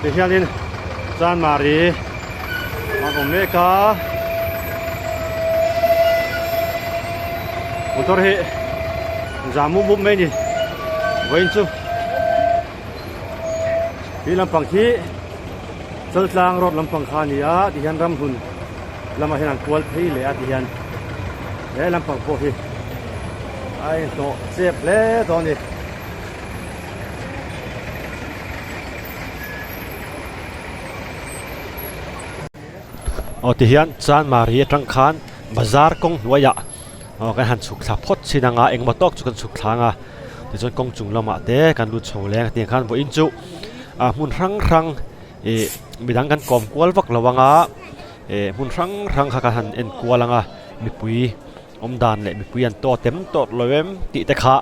thì hiện in San Mari mà cũng mấy cả motor hệ giảm mua bút mấy nhỉ vậy chứ đi làm bằng khí sơ sang rót làm bằng khan gì á thì hiện ram hun làm mà hiện hàng quál thấy lẽ thì hiện để làm bằng phố thì ai tổ xếp lẽ tổ này thì hiện San Mari trăng khan bazar công nuaya cái hàng sục sạp phốt xin nga anh mà tóc chụp sục thang à thì cho công chúng làm thế can lụt sầu leng tiền khan với in chú mun răng bị đăng can com quál vắc lawanga mun răng khá hàn en quálanga Mipui đàn lệ Mipui an to tem to loem ti te kha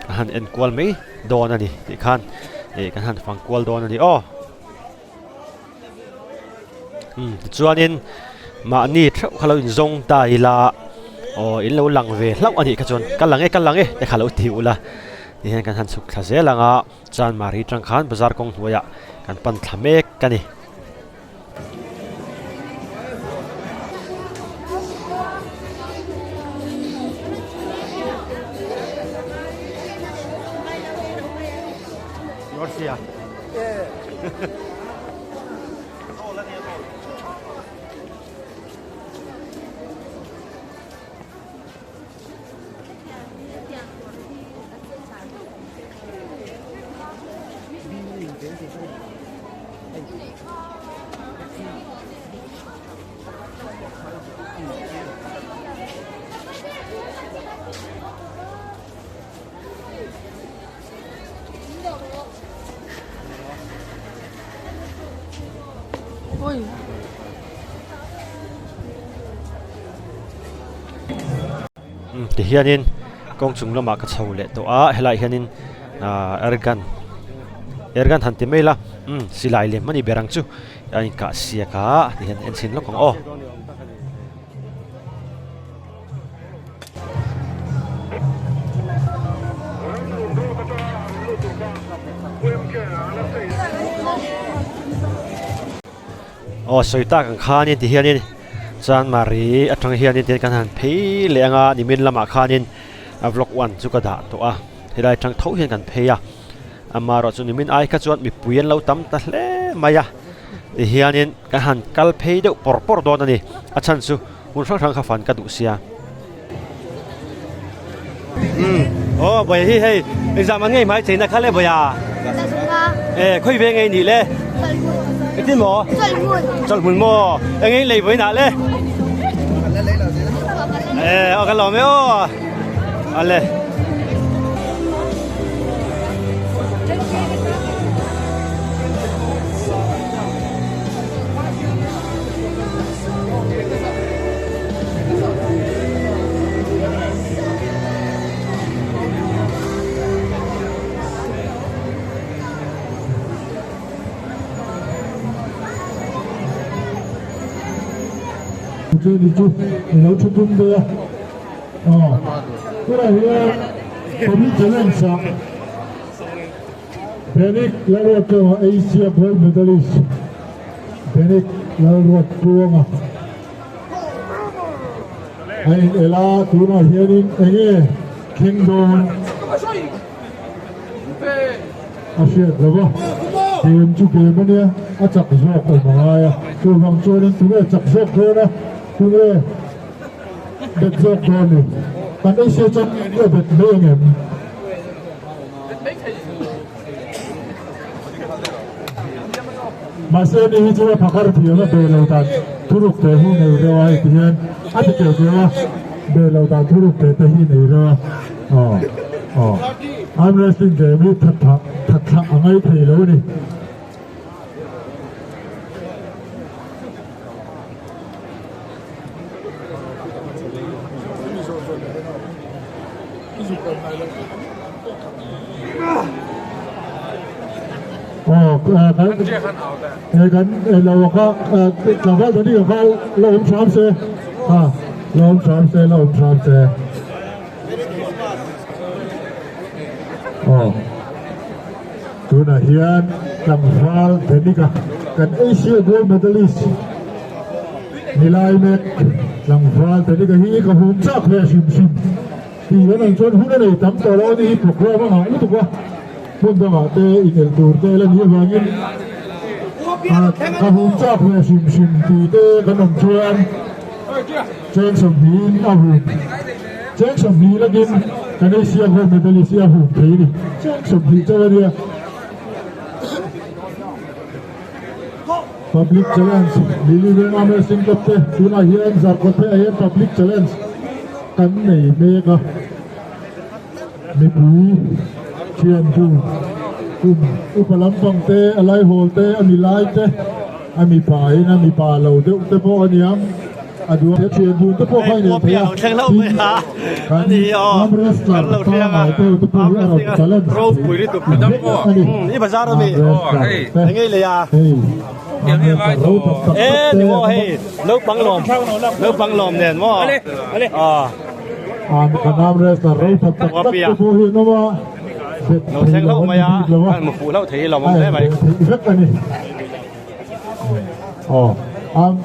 hàn en quál mấy đòn này thì khan cái hàn phang quál đòn này cho nên mà ni thâu khalo in zong tai la in lo lang ve lau ani ka chon kan lang e te khalo thiu la ni han kan han suk tha ze langa San Mari tang khan bazar kong huya kan pan thamek kani Yorsia thì hiện in công chúng lo mà cái sầu lệ to helai hiện in ergan han timei la silai lem mani berang chu anh cả sia cả thì hiện en sin lo kong soi ta kan khan in thì hiện in San Mari atang hian in ten kan han phei lenga nimin lama khanin vlog 1 chu ka da to helai tang thau hian kan phei amaro chu nimin ai ka chuan Mipui an lo tam ta hle maya hian in kan han kal phei deuh por don ani achan chu mun rang kha fan ka du sia boy hi hei exam an ngei mai cheina khale boya khoi ve ngei ni le cái mỏ chọn mùn mỏ anh ấy lấy với nã lên cái lò mấy lên chơi đi chú nấu chút bún bia cái này có biết chơi làm sao Benik lalu ke Asia Gold Medalist Benik lalu puang ai ela tuna hianin enge kingdom asia lova game chu game ania achak zok ko maya chu bang chuan tu le chak zok ko na tu le bet zok ko ni pan asia chak le bet mengem masa ni chu phakar thiana be lo ta turuk te hu nei rewa ai tian ati ke rewa be lo ta turuk te te hi nei rewa I'm wrestling game ni that angai thei lo ni cái lâu có làm cái gì có lâu sắm xe lâu sắm xe tu na hian tlang val Benika kan Asia gold medalist nilai mek tlang val Benika hi ka hum chak le sim thì cái này cho hút cái này tắm tàu đó đi thuộc qua bằng hàng ít thuộc qua buôn ra mà tê in el tour tê lên nhiều vàng in cái hút chắp là sim thì tê cái nồng chuan trên sông Hìn à hùm trên sông Hìn là kim cái này xia hùm Malaysia hùm thế đi trên sông Hìn cho ra đi public challenge Lili dengan Amir Singh kote tuna hian zar kote hian public challenge kan nei meka Mipui chian tu upalampang te alai hol te ami lai te ami pai na mi pa lo te po aniam adu chian tu te po khai ne te thang lâu mới hả anh đi kan lâu thang à te po ro talan Pro pui đi tụt đâm po. đi bazar rồi mi anh ấy lấy à ê đi mua hey lớp băng lồm nè mua kan amres la ro tak tak po hi no ma lâu thang lâu mày à anh một phụ lâu thấy lòng thế mày rất là này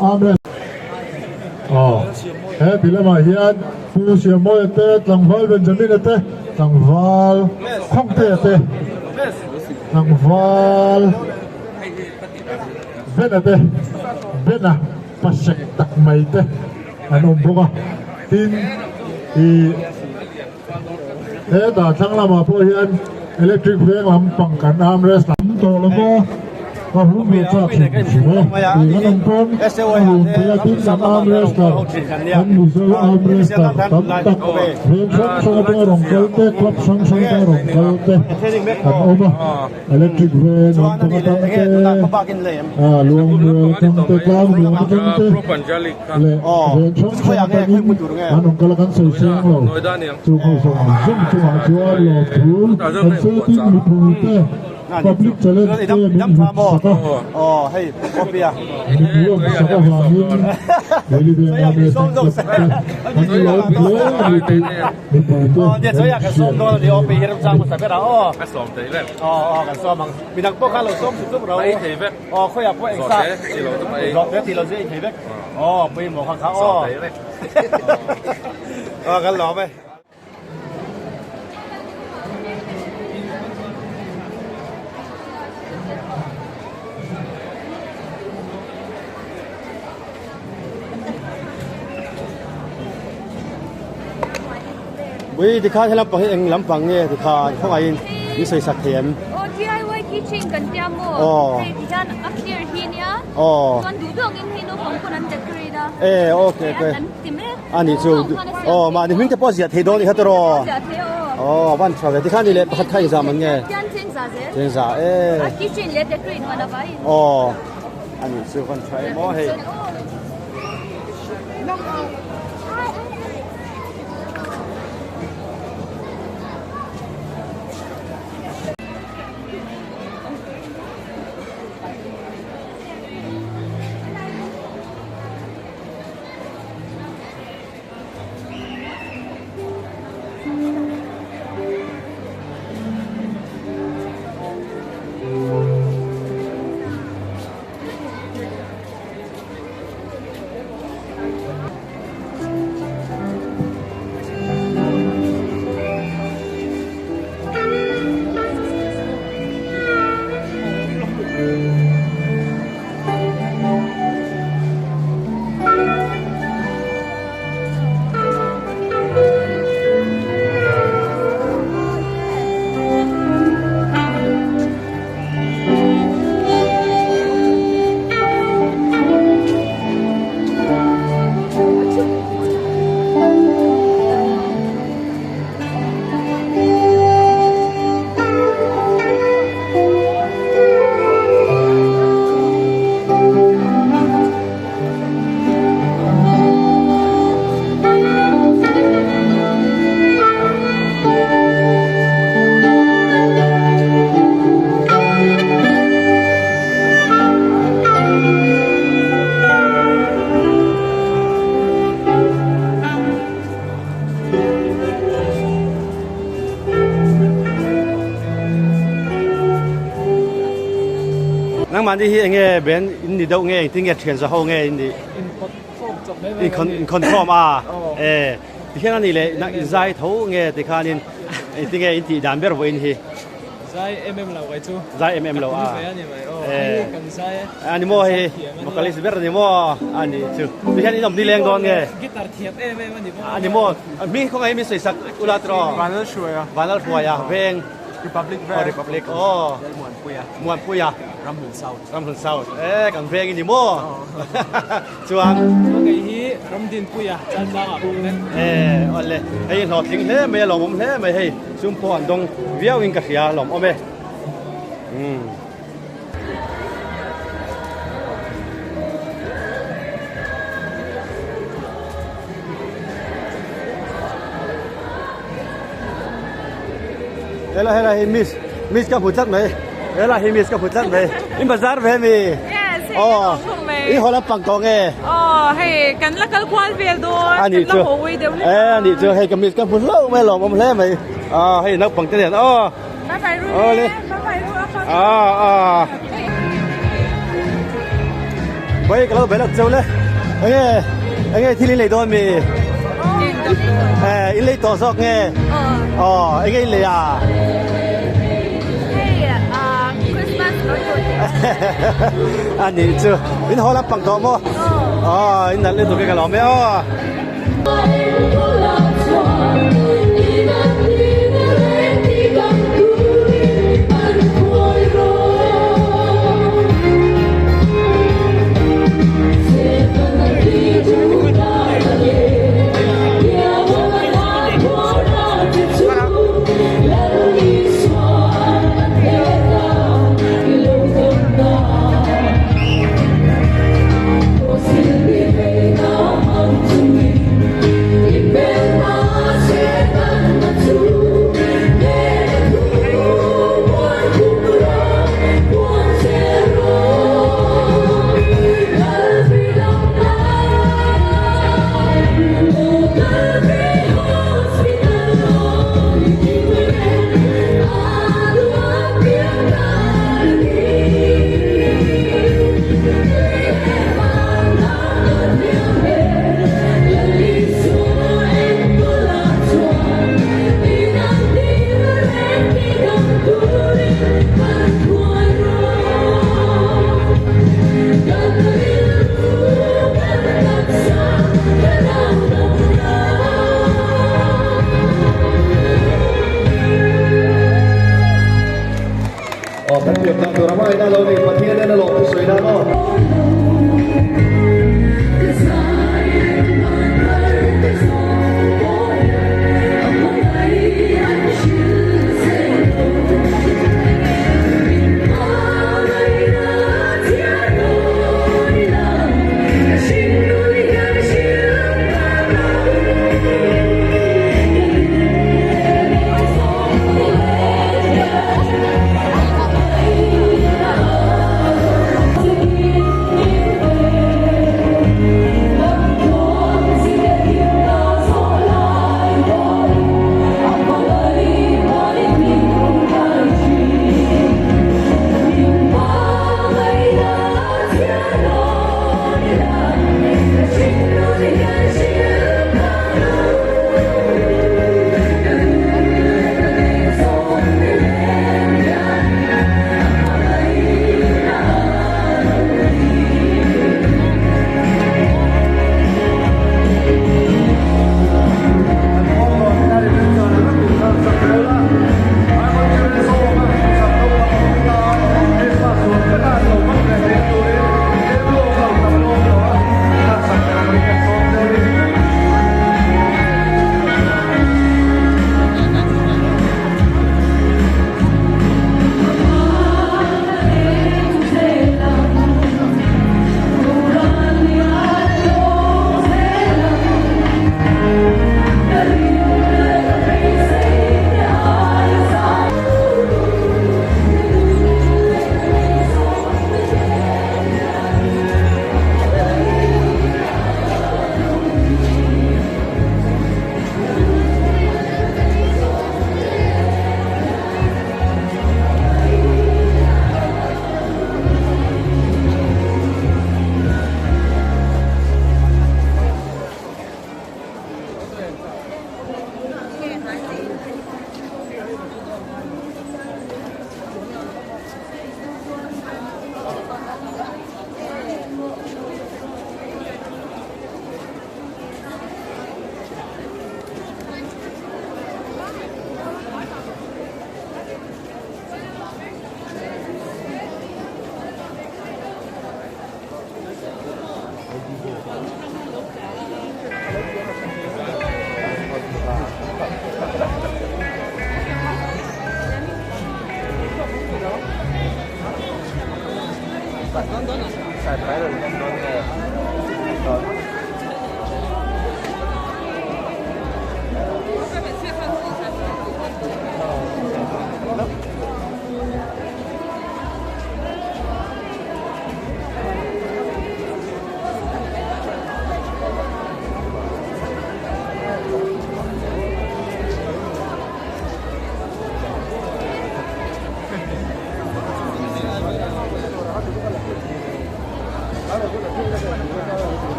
amres thì là mà hiện phu siêu môi tê tầng val Benjamin tê tầng val không tê tầng val bên à pasek tak mai tê anh ông bố tin thì thế đã thăng là mà phơi hiện electric vang làm bằng cả armrest lắm to lắm có hút bia cho thì chỉ có thì nó nông thôn hùng thì là tin làm armrest anh mua số armrest tấm tắc về xong cái rồng câu tê club xong cái rồng câu tê anh ôm electric vang nó tông tông tê luồng tông tê cam luồng tông tê lệ về xong cái in anh ông câu kan soi siang lo chung không xong chung chung hàng chúa lo thú anh sơ tin Mipui tê public challenge tê mình oh hey copy à mình muốn saka vangin dari dengan ini lo play Mipui dia saya akan som do di op hiram sang mo sabe ra Cái xóm đấy lên. kan som mang binang po ka lo som su ro Ấy thì vết. khoi a po Xóm sa đấy thì nó tụi mày. lọt thì lo dễ thấy vết pe mo kha Xóm đấy lên. kan loไปวิธีการที่เราไปเองลำพังเนี่ยที่เขาเขาไอ้นี่ใส่สักเทียม DIY kitchen กันเดียวมั้งที่ฉัน upstairs ที่เนี่ยส่วนดูดวงอินที่นู้นของคนนั้นจะกรีดาโอเคอันนี้จูมาในมิ่งจะพอเสียเทโดนี่เขาตัววันเช้าที่ข้านี่เลยพัดไทยสามันไงเจนซ่าkitchen เลยจะกรีดมาได้ไหมอันนี้จูวันเช้าโม่เฮ nang man đi nghe bên đi đâu nghe tiếng nghe truyền ra hậu nghe đi in conform à thì khi nào này nang giải thấu nghe thì khai nên tiếng nghe in thì đàn biết rồi in thì giải lâu vậy chú giải lâu à anh mua hay một cái lịch biết rồi mua anh chứ thì khi này làm đi lên đón nghe guitar thiệp anh mua mi không ai mi soi sắc ulatro vanal shuai à veng Republic muan pui à ram hồn sau càng veng gì mua chuang cái hi ram din pui à chân lang à bung ole hay nó tiếng thế mày lòng thế mày hay xung quanh đông viao in cái gì lòng ôm Hela miss ka pucat mai. Hela miss ka pucat mai. In bazar ve mi. Yes. Oh. I hola pangkong Hey, kan la kal kwal vel do. Ani chu. Ani chu hey ka miss ka put lo mai lo mom le mai. Hey nak pang te Bye bye ru. le. Bye. Bây cái lo bé lắc châu le. Anh thi lên don mi. In lấy to sok nghe. Anh ấy lấy à. Hey, Christmas nói chuyện. Anh đi chưa? In hoa lắm bằng to mo. In đặt lên tụi cái lò mẹ. Thân thiện tặng đồ mai đã lâu thì phần thiên nên là lộ suy đã lo.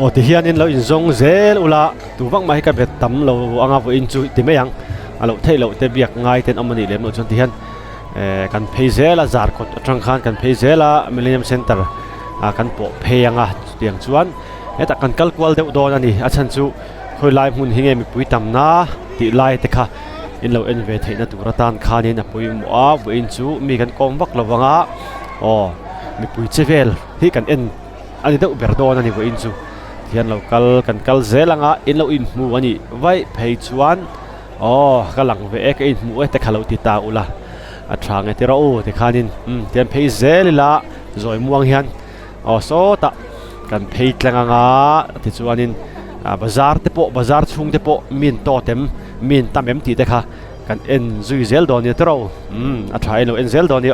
thì hiện in lo in zong zel ula tu vang mai ka bet tam lo anga vo in chu ti me yang alo thei lo te biak ngai ten amani lem lo chon ti hian kan phei zela zar kot atang khan kan phei zela millennium center kan po pheyanga tiang chuan eta kan kal kwal deuh don ani a chan chu khoi lai mun hinge mi pui tam na ti lai te kha in lo en ve theina tura tan khanin a pui mu a vo in chu mi kan kom vak lo wanga mi pui chevel hi kan en ani deuh ber don ani vo in chu hian local kan kal zelanga in lo in mu ani vai phei chuan ka lang ve ka in mu te khalo ti ta ula a thang e tira o te khanin tian phei zelila zoi muang hian so ta kan phei tlanga ti chuanin bazar te po bazar chung te po min to tem min tamem ti te kha kan en zui zel don ni tro a thai lo en zel don ni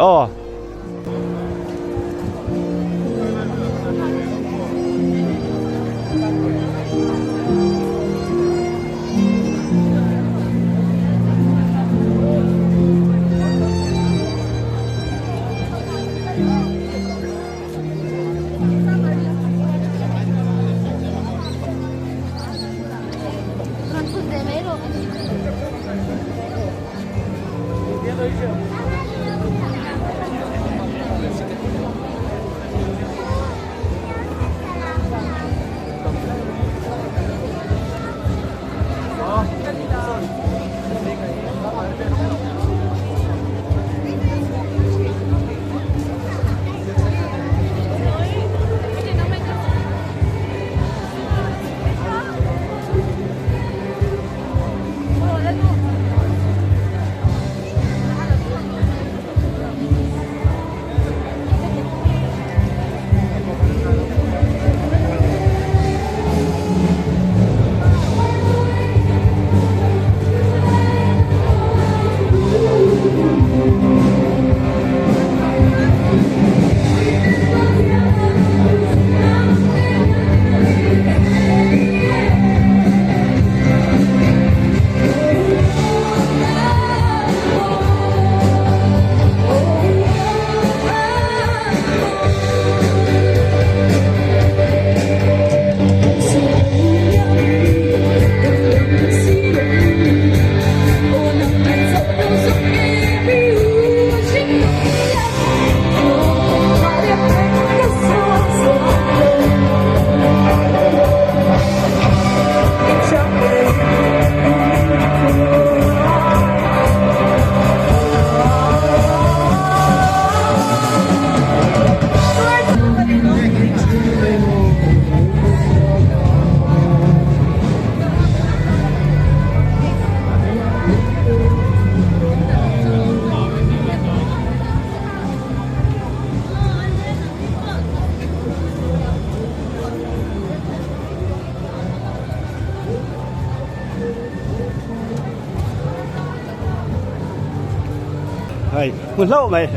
Hey, mun lâu mày.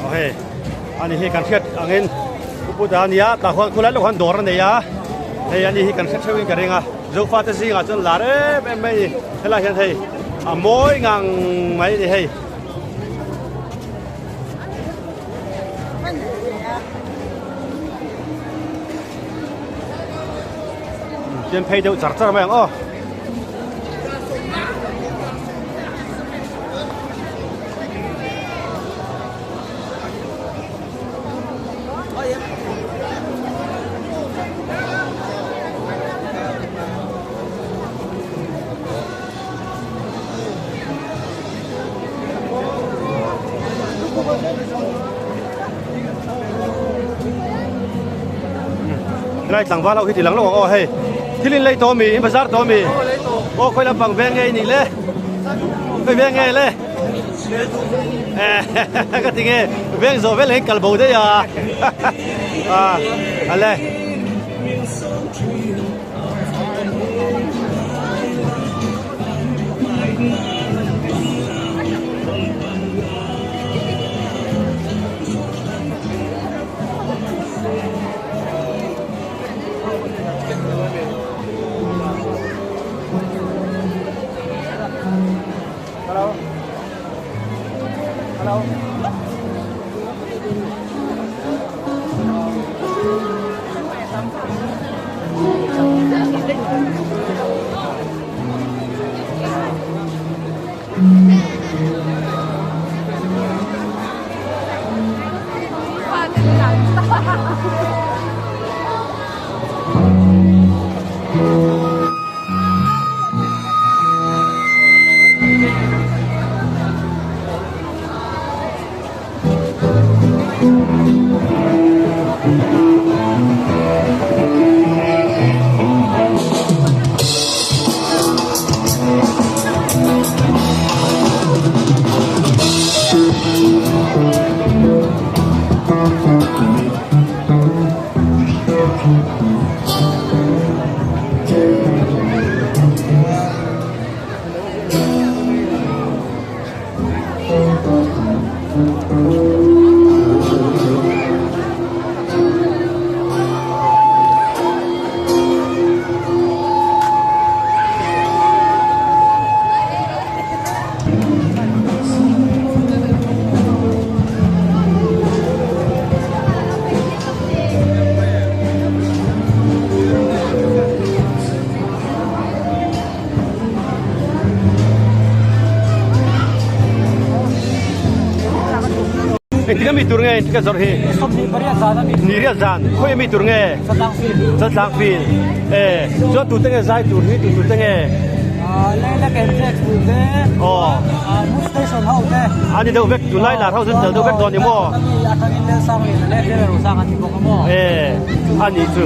Okay, ani hi kan khet angin upudania ta khon khulai lo khon dor ne ya hei ani hi kan khet thewin karinga zo fa ta zinga chon lare em mai hela hian hei a moi ngang mai ni hei เดินเพย์เดียวจัดจ้าไหมอ๋อไรสั่งว่าเราคิดทีหลังเราบอกอ๋อเฮ้ยที่ลินเลยตัวมีอินภาษาตัวมีโอ้ค่อยรับฟังแบงไงนี่เลยไปแบงไงเลยก็ทิ้งไงแบงโซ่แบงเล็กกระบอกได้ยาอะไร Tiga mitur nge, tiga sorhi. Niria zan, kau yang mitur nge. Sedang fil. So tu tengah zai tur ni, tu tengah. Lele kenjek tu deh. Oh. Station hau deh. Ani dah ubek Julai lah, hau sen dah ubek don ni mo. Akan ini sang ini, lele rusak anti pokok mo. Ani tu.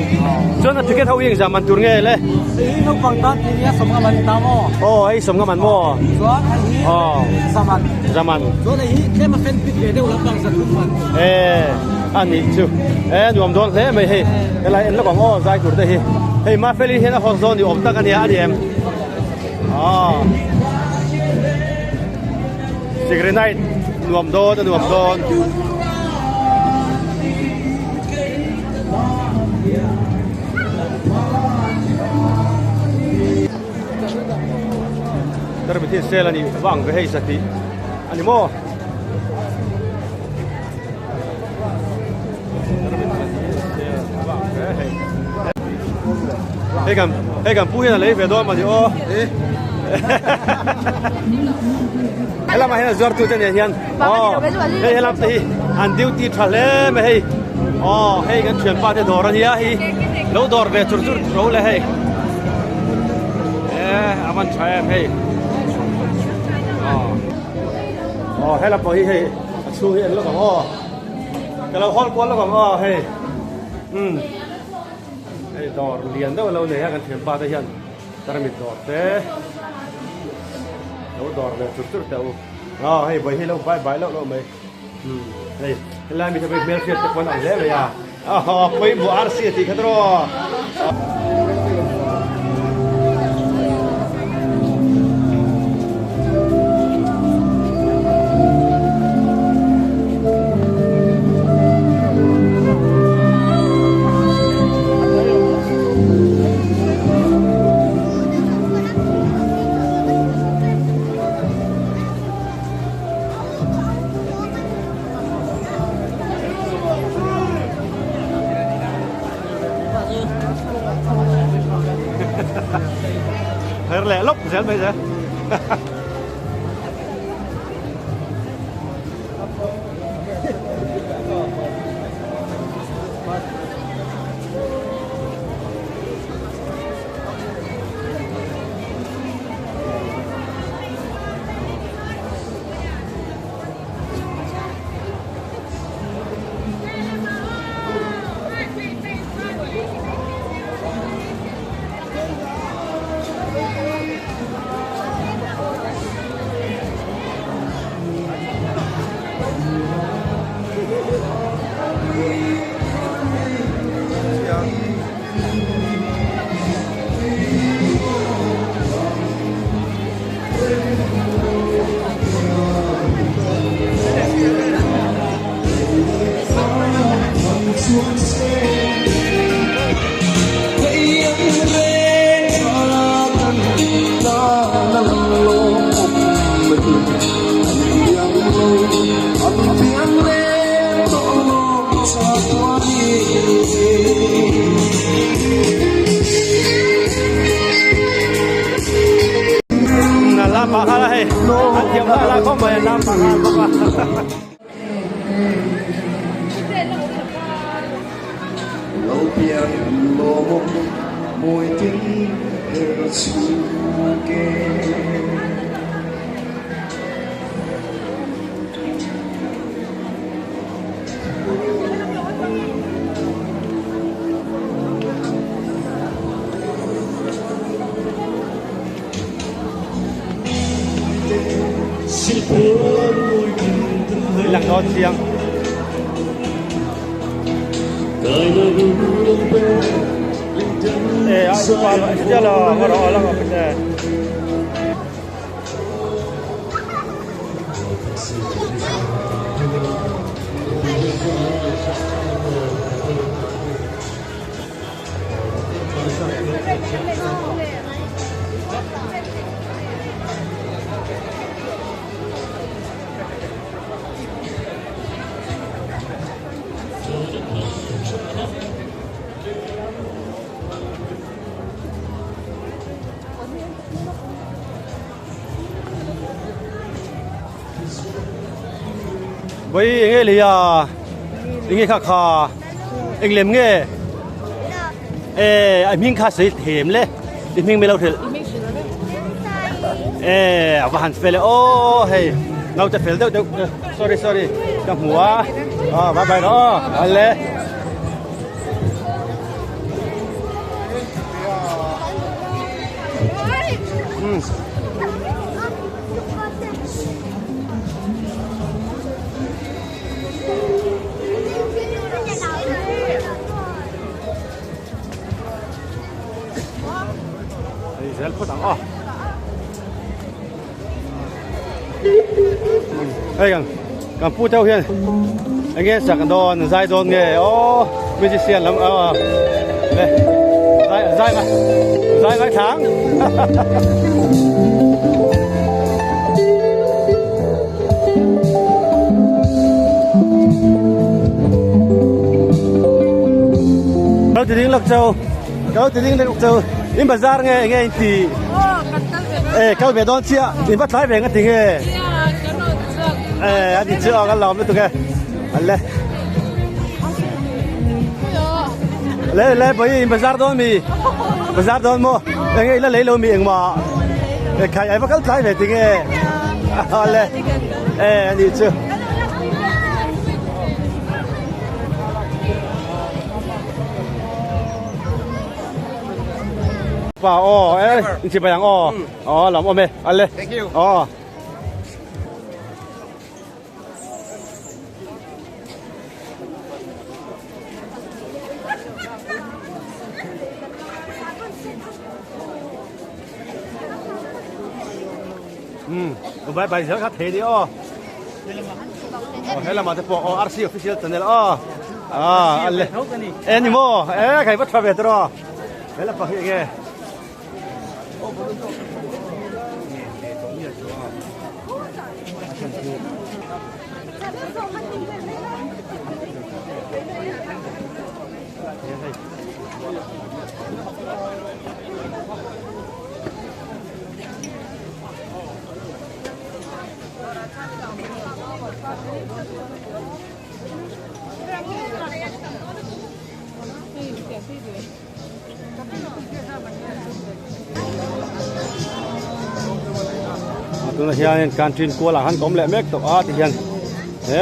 So na tiket hau yang zaman tur nge le. Ini pangkat ini ya semua wanita mo. Oh, ai semua man mo. Soal ini. Oh. Zaman. So ini dia makan pit dia ulang bangsa tuan. Ani tu. Nuam don le mai he. Kelai en la kong oh zai tur deh he. Hey, ma feli he na hos don ni om tak kan ya adi em. Secret night รวมโดนรวมโดนแต่เป็นที่เซลนี่ว่างไปให้สติอันนี้โม่ให้กันพูดอะไรไปด้วยมาดิโอเฮ้ยเรามาเห็นจอร์ตูเจนยันอ๋อเฮ้ยเราตีอันดิวตีทะเลไม่ให้อ๋อเฮ้ยกันเชื่อมป้าที่ดอร์นี่ฮะเราดอร์เบจุดเราเลยเฮ้ยอามันใช่เฮ้ยอ๋อให้เราไปเฮ้ยช่วยแล้วก็อ๋อแต่เราฮอลกวนแล้วก็อ๋อเฮ้ยไอ้ดอร์เรียนได้เราเนี่ยกันเชื่อมป้าที่ยันแต่เราไม่ดอร์เต้เราดอร์เลยจุดๆแต่ว่าให้ไปให้เราไปแล้วเราไม่เฮ้ยแล้วมีทำไมเมลเชียร์ตะวันออกแล้วเลยอ่ะไปบัวอาร์ซีที่ขัดรอ giờ lẹ lúc giờ bây giờ lặng đón tiếng ai qua lại sẽ là ngồi đó là ngồi bên với nghe lì nghe khá khá anh làm nghe anh mình khá sĩ thèm lẽ anh mình mới lâu thế và hắn phải là ô hey ngầu chặt phải đâu sorry cầm hùa bye bye đó anh lẽ Hãy subscribe cho kênh Ghiền Mì Gõ để không bỏ lỡ những video hấp dẫn in bazar nghe thì câu về đón chia thì bắt lái về cái tiếng anh đi chưa cái lòng nữa tụi cái lấy bởi bazar đón mua nghe lấy lâu miệng mà khai ấy bắt lái về tiếng anh đi chưa wow, anh chị bạn làm ôm anh lên. Thank you. Bài bài giờ khác thế đi thế là mà tập RC official channel anh lên. Anh mua, cái bắt phải về đó. Thế là phải nghe. ตัวนั้นเฮียนการทรินกัวหลังหันกลมแหละเมกตัวที่เฮียน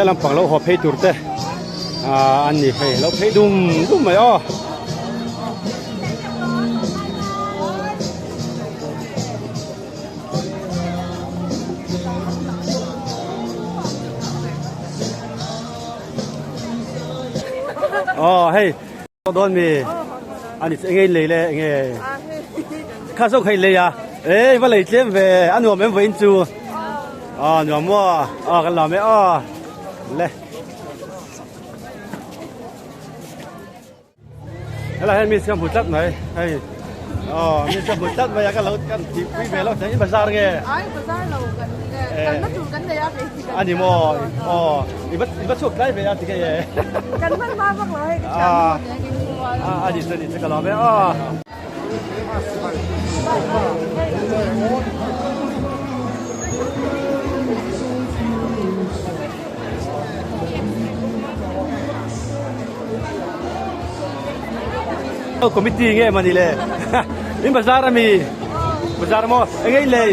ลำปังเราหอบเพย์ตุรเตอันนี้เพย์เราเพย์ดุมไหมเฮ้ยโดนมีอันนี้เงี้ยเลยเงี้ยข้าส่งให้เลยว่าเลยเจ็บเว้อันนี้ผมไม่จูหนูมั่วกันหล่อไม่เลยแล้วให้มีเสียงผู้จัดหน่อยให้มีเสียงผู้จัดมาอย่างกันเรากันที่คุยไปแล้วจะยิ่งภาษาไงภาษาเรากันมาจูกันได้ยังไงอันนี้มั่วอีบัดช่วยใครไปยังที่ไงกันมันมาบ้างเลยอันนี้สนิทกันหล่อไม่คอมมิตี้เงี้ยมันนี่เลยนี่ภาษาอะไรมีภาษาอะไรมั่วเงี้ยเลย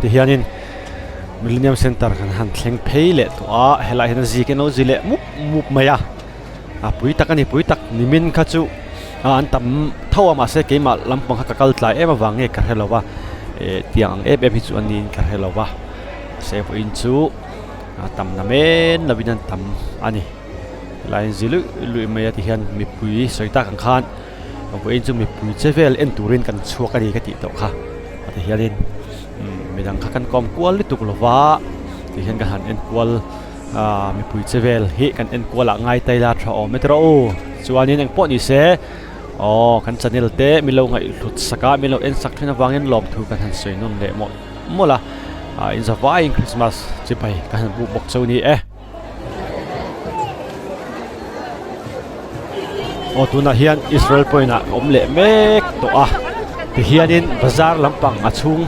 ที่เฮียนินมิลเลนเนียมเซ็นเตอร์กันหันเทงเพย์เละตัวเฮลัยเห็นซีกันเอาซิเละมุบไม่ยาปุยตักนี่ปุยตักนิมินข้าจูอันตั้มเท่ามาเสกมาลำปังฮักกัลตลายมาวังเงกันเฮลาวะเตียงพิจูอันนี้กันเฮลาวะเซฟอินจูตั้มน้ำเอ็นลาวินันตั้มอันนี้ลายซิลุยไม่ยาที่เฮียนมีปุยสวยตาขังขันปุยอินจูมีปุยเจเวลเอ็นตูรินกันชัวกันดีกันติดต่อค่ะที่เฮียนินไม่ดังขันกอมกวลลิตุกลวะที่เห็นกันหันเอ็นกวลมีปุยเจเวลเฮกันเอ็นกวลง่ายไตลาทรอเมตรโอส่วนนี้ยังปนอีเสกันจันนิลเตมีเราไงหลุดสกัดมีเราเอ็นสักที่นวางเงินหลอมถูกกันหันสวยนุ่นเละหมดละอินสวายคริสต์มาสจะไปกันหันบุบกเจ้านี้ตัวน่ะเฮียนอิสราเอลปอยน่ะอมเละเมกตัวที่เฮียนินบาซาร์ลำปังอาชุง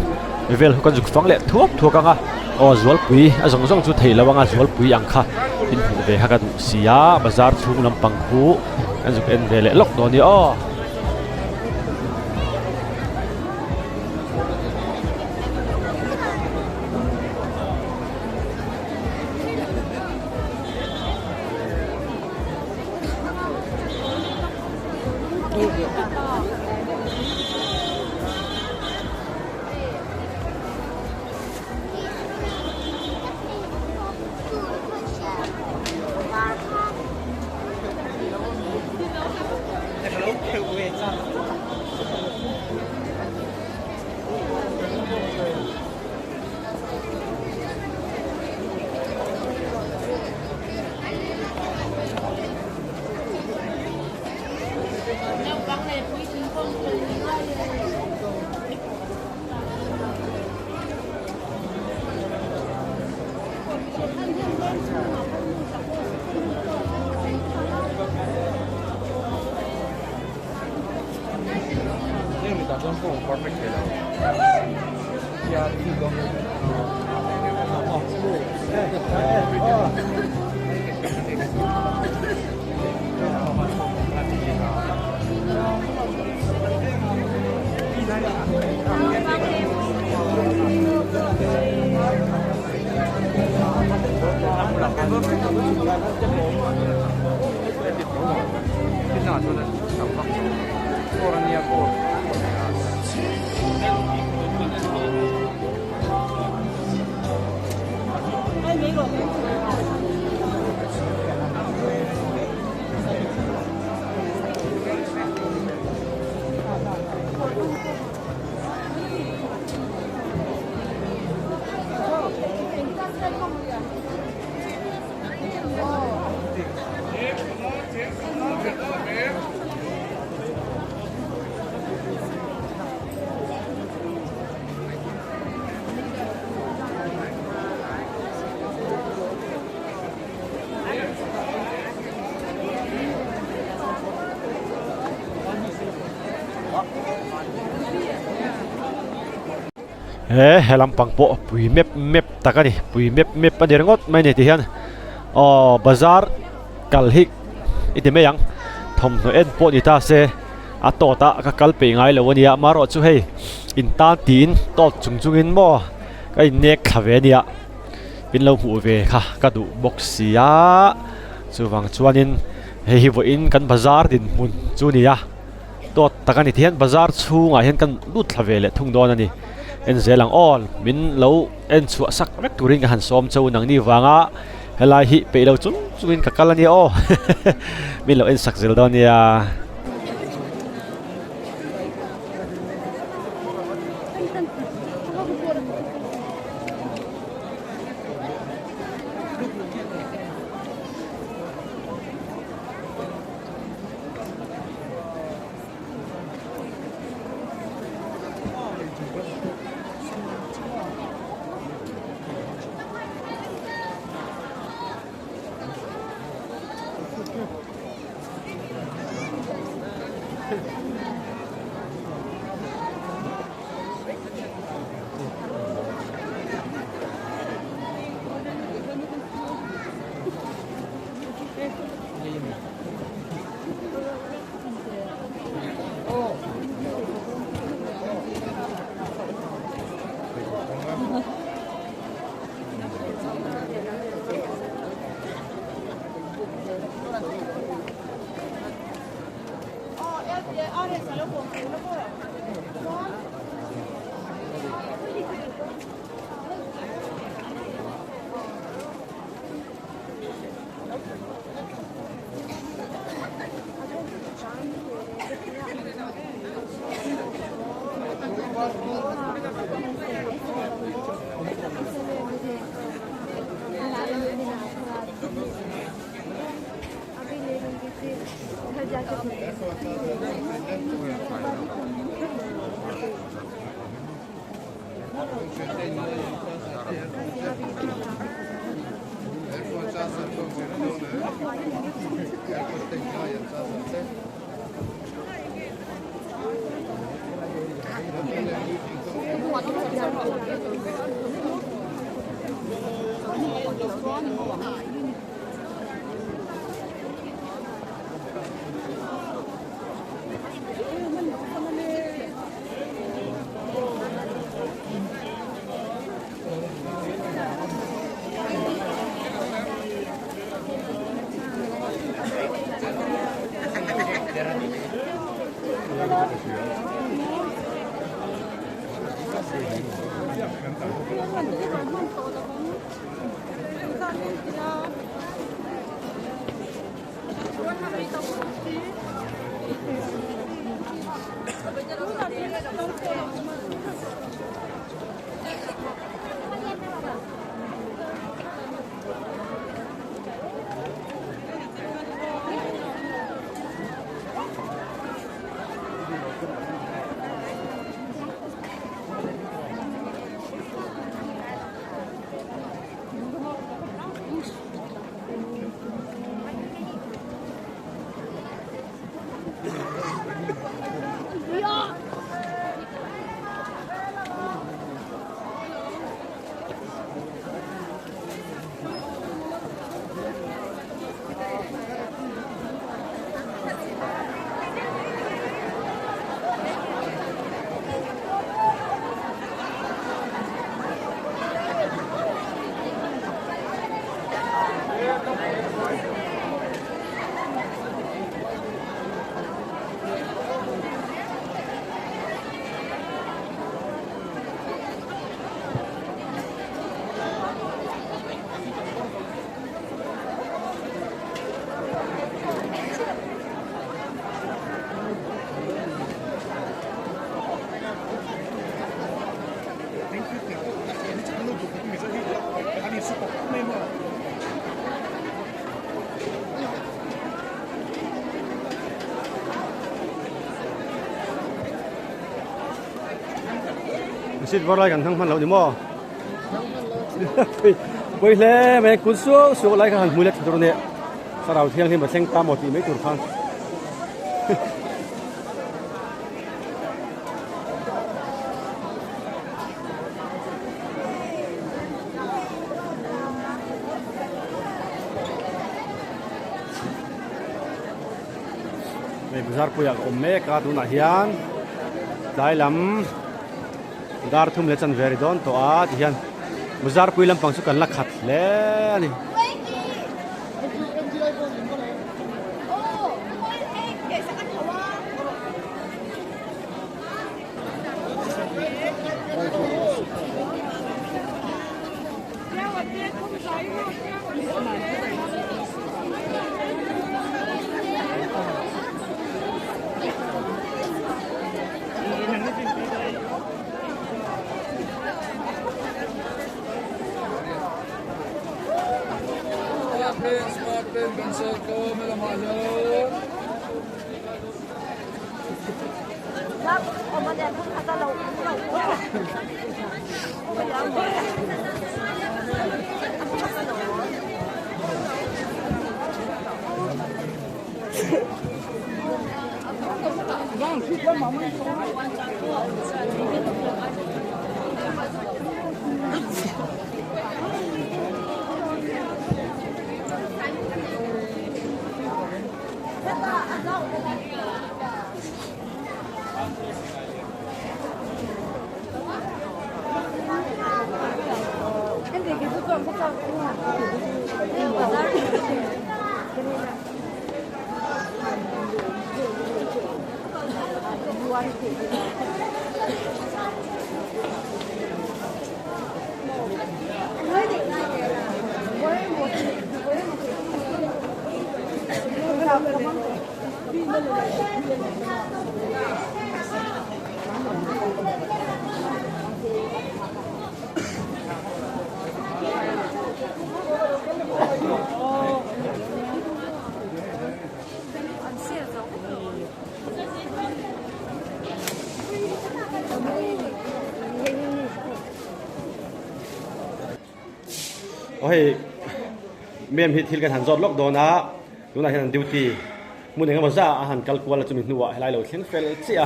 เวลกันจุกฟังเละทั่วกันจวลปุยจงจุดเที่ยวว่าจวลปุยอังค่ะอินเวหกันเสียบาซาร์ชุงลำปังคูกันจุกเอ็นเวลล็อกโดนนี่ helam pangpo pui mep takani pui mep ani rangot mai ne ti hian bazar kalhik ite meyang thom no en po ni ta se atota ka kalpe ngai lawania maro chu hei in ta tin tot chungin mo kai nek khave nia in lo hu ve kha ka du boxia chuwang chuanin hei vo in kan bazar din mun chu nia tot takani thian bazar chunga hian kan lut thave le thung don ani en zelang all min lo en chu sak mek turin ka han som chau nang ni wanga helai hi pe lo chungin ka kalani o min lo en sak zel don nia Xin vào lại gần thằng Phan Lậu đi mò. Bây giờ mẹ cuốn xuống lại cái hàng mùi lết rồi nè. Sau đầu thiên thì mà xem ta một tí mấy tuần khăn. Về bazar puyak omme ka tu na hian dai lam dar thum le chan veri don to a hian bazar pui lam pang su kan la khat le ani ôi mềm hít thil kan han zot lok do na tu na hian duty mun enga maza han kalkuala chumi nuwa helai lo thleng fel chia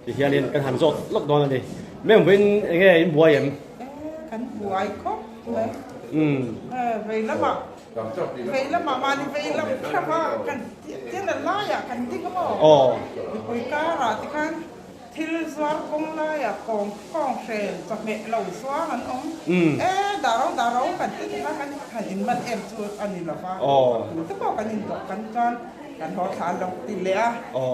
ti hianin kan han zot lok do na ni mem win enge in buayem kan buai ko vậy mà đi vậy là khá mà cần tiền là la ya cần đi cái mò rồi cá là thì kan thil xóa công la ya con phèn cho mẹ lẩu xóa hắn ông đào rau cần tiền là kan in man em chu anh là pha tức bảo kan in đọc kan con kan họ thả lọc tỷ lệ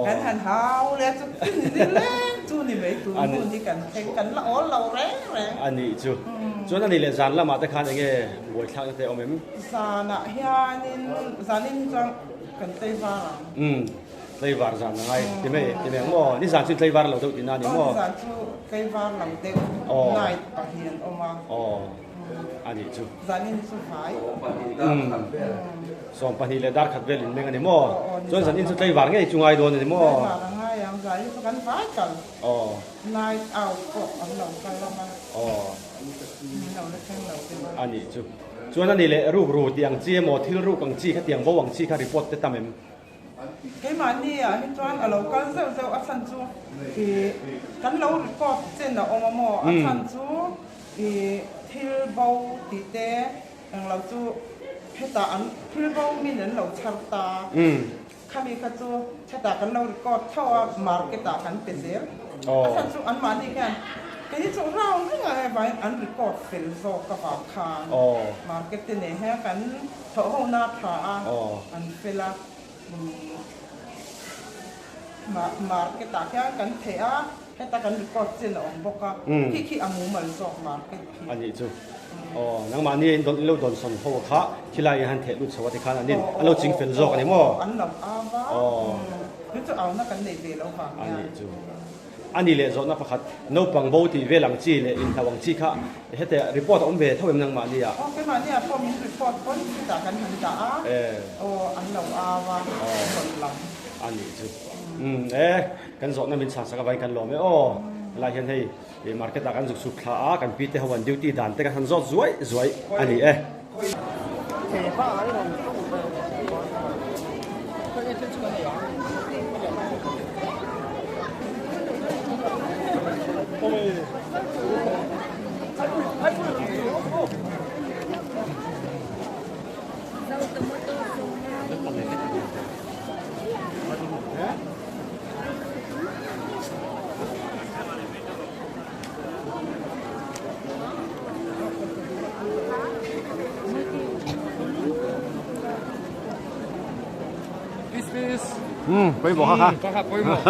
kan han hao lệ chu đi lên chu đi vậy tu đi cần thêm cần là ó lẩu rẻ anh đi chu cho nên là dàn là mà ta khăn nghe buổi sáng thế ông em dàn à hianin trong cần tây va tây var dàn là ngay thì mày ngô đi dàn trên tây var là tôi tin anh ngô dàn chu tây va làm tây này bà hiền ông mà anh đi chu dàn chu phải xong bà hiền là đắt khát về liền mình anh mò cho dàn trên tây var nghe chung ai đồn thì mò tây va là ngay em dàn chu cần phải cần này ao có ông lòng cái lắm anh đi chu cho nên là ru tiếng chi mà thiếu ru càng chi cái tiếng vô vang chi cái report tới tầm em cái mà ni à hiện tại ở lâu con dâu áp sản chu thì cái lâu report trên là ông mò áp sản chu thì thiếu bao tí té anh lâu chu hết ta anh thiếu bao mình anh lâu chặt ta kami cái chu hết ta cái lâu report thao market ta cái peser áp sản chu anh mà đi cái chỗ rau cái ngày vậy anh record film do các bạn看marketing này ha cái thợ hậu na thà anh phải là market ta cái thế á cái ta cái record trên là ông bóc khi anh muốn mình do market anh đi chú nang mà ni lâu đồn sồn phô khá khi lại hắn thể lúc sau thì khá là nên anh lâu chính film do cái này mò anh làm ava cái chỗ áo nó cái này về lâu vàng anh đi chú anh đi lệ rồi nó phải nấu bằng bầu thì về làm chi lệ in thằng chi khác hết để report ông về thôi em năng mà đi à cái mà đi à phong report con đã cần hành đã anh lâu ava còn anh đi chú cái rồi nó mình sản xuất cái vài cái lò mấy lại hiện nay thì market đã cái dục khá cái pi te hawan duty dan te cái han zot zuai anh đi fish. ไปบอกค่ะ ก็ครับไปหมด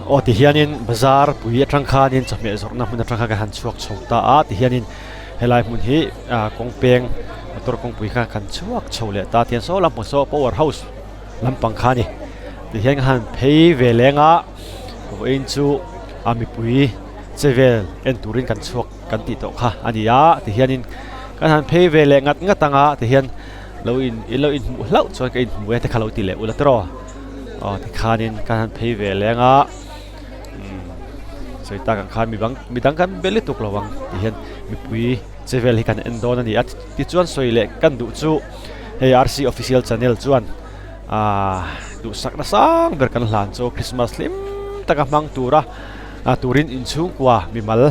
โอ้ที่เฮียนินบาซาร์ปุยทรังคานินจะมีสกน้ำมันทรังคากันช่วงชงตาที่เฮียนินเฮลัยมุนฮีกงเปียงตัวกงปุยกันช่วงชงเลยตาเทียนโซลำมุโซพาวเวอร์เฮาส์ลำปังคานี่ที่เฮียกันเพย์เวเลงะวินจูมิปุยเซเวลเอ็นตูรินกันช่วงกันติดต่อค่ะอันนี้ยาที่เฮียนินกันเพย์เวเลงัดงัดตังะที่เฮียนเราอินเราชวนกันอินมวยแต่ขาเราติเลอุลตรอที่คานินกันเพย์เวเลงะสวยตากันคานมีดังกันเบลิตุกระวังที่เห็นมีปุยเ chevel hi kan endon ani at ti chuan soile kan du chu hei RC official channel chuan du sakna sang ber kan hlan chu Christmas lim taka mang tura turin inchung kwa bimal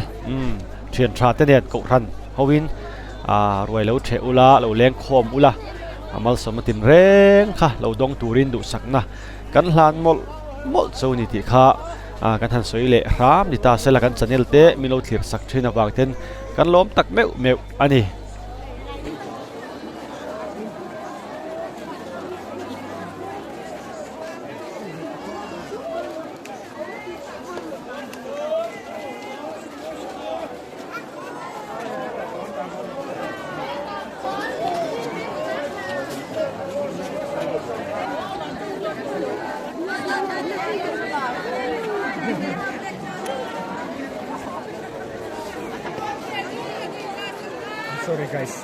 thian tha te net ko ran howin roi lo the ula lo leng khom ula amal somatin reng kha lo dong turin du sakna kan hlan mol chu ni ti kha kan han soile ram ni ta sela kan channel te milo thlir sak thina wang ten kan lom tak meu ani Sorry guys.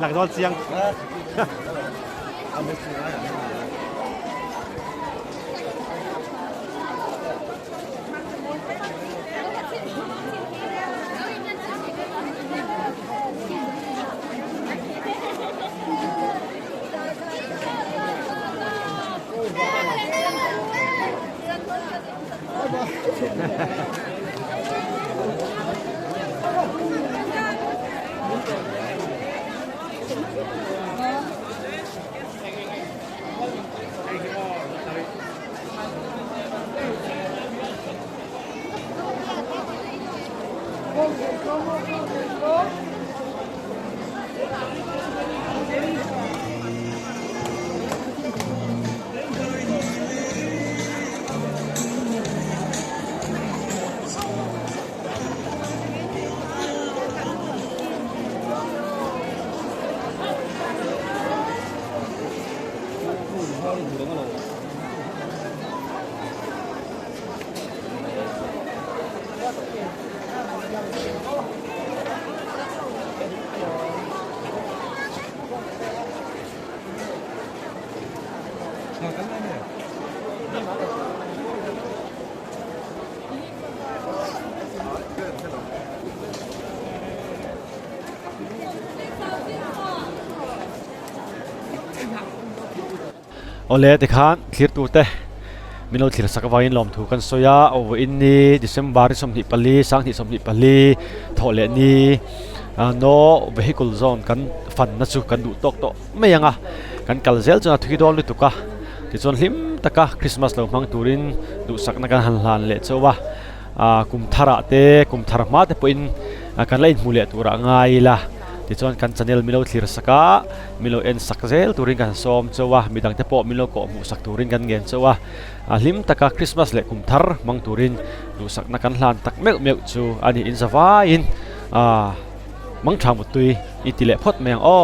lạc đón chiang ole te khan thlir tu te mino thlir sakwain lom thu kan soya over in ni December som ni pali sang ni som ni pali thole ni no vehicle zone kan fan na chu kan du tok to meyanga kan kalzel chuna thui dol ni tuka ti chon hlim taka Christmas lo mang turin du sakna kan han hlan le chowa kum thara ma te poin kan lain mule tura ngai la ti chon kan channel milo thlir saka milo en sakzel turin kan som chowa midang te po milo ko mu sak turin kan ngen chowa hlim taka Christmas le kum thar mang turin du sakna kan hlan tak meu chu ani in zawa in mang thang mutui itile phot meng o